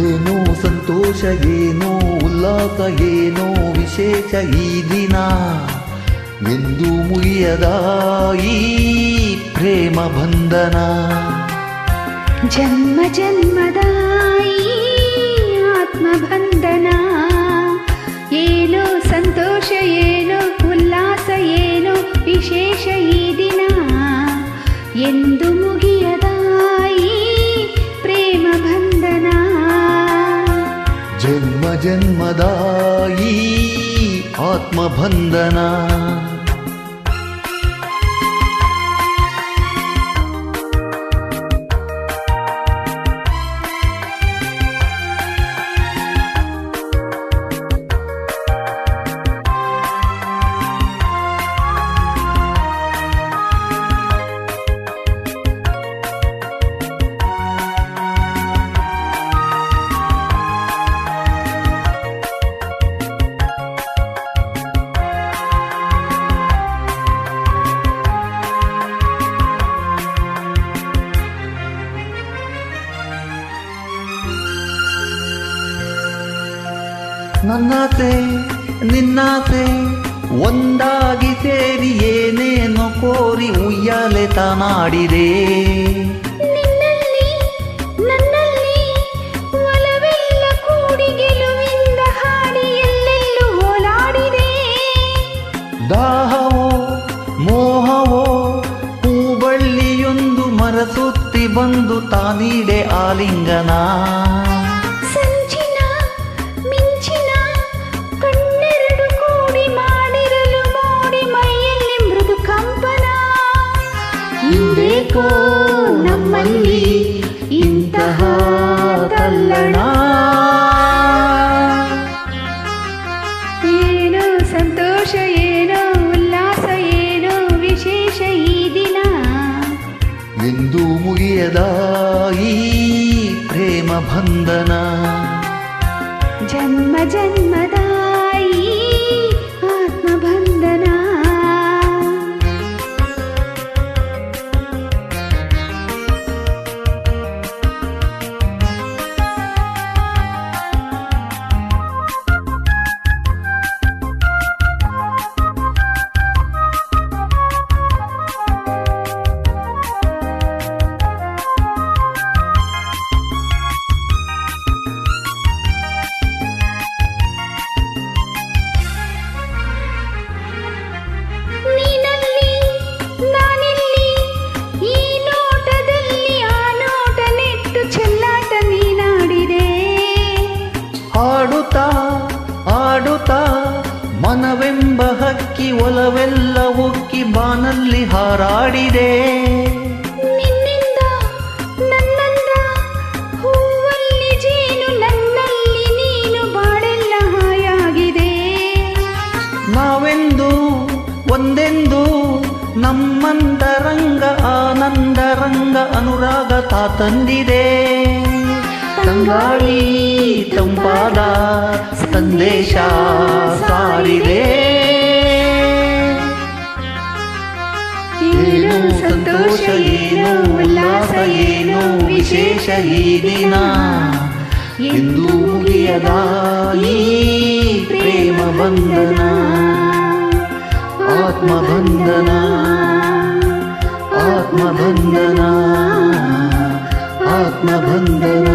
ಏನೋ ಸಂತೋಷ, ಏನೋ ಉಲ್ಲಾಸ, ಏನೋ ವಿಶೇಷ ಈ ದಿನ. ಎಂದು ಮುಗಿಯದ ಈ ಪ್ರೇಮ ಬಂಧನ. ಜನ್ಮ ಜನ್ಮದ ಈ ಆತ್ಮಬಂಧನ. ಏನೋ ಸಂತೋಷ, ಏನೋ ಉಲ್ಲಾಸ, ಏನೋ ವಿಶೇಷ ಈ ದಿನ. ಎಂದು ಮುಗಿಯದ ಈ ಪ್ರೇಮ ಬಂಧನ. ಜನ್ಮ ಜನ್ಮದ ಈ ಆತ್ಮಬಂಧನ. ನನ್ನಾಸೆ ನಿನ್ನಾಸೆ ಒಂದಾಗಿ ಸೇರಿ ಏನೇನೋ ಕೋರಿ ಉಯ್ಯಾಲೆ ತಾನಾಡಿದೆ. ನಿನ್ನಲ್ಲಿ ನನ್ನಲ್ಲಿ ಒಲವೆಲ್ಲ ಕೂಡಿ ಗೆಲುವಿಂದ ಹಾಡಿ ಎಲ್ಲೆಲ್ಲೂ ಓಲಾಡಿದೆ. ದಾಹವೋ ಮೋಹವೋ ಹೂಬಳ್ಳಿಯೊಂದು ಮರಸುತ್ತಿ ಬಂದು ತಾನೀಡೆ ಆಲಿಂಗನ. ಇಂದೇಕೋ ನಮ್ಮಲ್ಲಿ ಇಂತಹ ತಲ್ಲಣ. ಏನೋ ಸಂತೋಷ, ಏನೋ ಉಲ್ಲಾಸ, ಏನೋ ವಿಶೇಷ ಈ ದಿನ. ಎಂದು ಮುಗಿಯದ ಈ ಪ್ರೇಮ ಬಂಧನ. ಜನ್ಮ ಜನ್ಮದ ಈ ಆತ್ಮಬಂಧನ. ಆಡುತ್ತಾ ಆಡುತ್ತಾ ಮನವೆಂಬ ಹಕ್ಕಿ ಒಲವೆಲ್ಲ ಉಕ್ಕಿ ಬಾನಲ್ಲಿ ಹಾರಾಡಿದೆ. ನಿನ್ನಿಂದ ನನ್ನಂದ ಹೂವಲ್ಲಿ ಜೇನು, ನನ್ನಲ್ಲಿ ನೀನು, ಬಾಳೆಲ್ಲ ಹಾಯಾಗಿದೆ. ನಾವೆಂದು ಒಂದೆಂದು ನಮ್ಮಂತರಂಗ ಆನಂದರಂಗ ಅನುರಾಗ ತಂದಿದೆ. ತಂಗಾಳಿ ತಂಪಾದ ಸಂದೇಶ ಸಾರಿದೆ. ಏನೋ ಸಂತೋಷ, ಏನೋ ಉಲ್ಲಾಸ, ಏನೋ ವಿಶೇಷ ಈ ದಿನ. ಎಂದು ಮುಗಿಯದ ಈ ಪ್ರೇಮ ಬಂಧನ. ಆತ್ಮಬಂಧನ ಆತ್ಮಬಂಧನ ಆತ್ಮಬಂಧನ.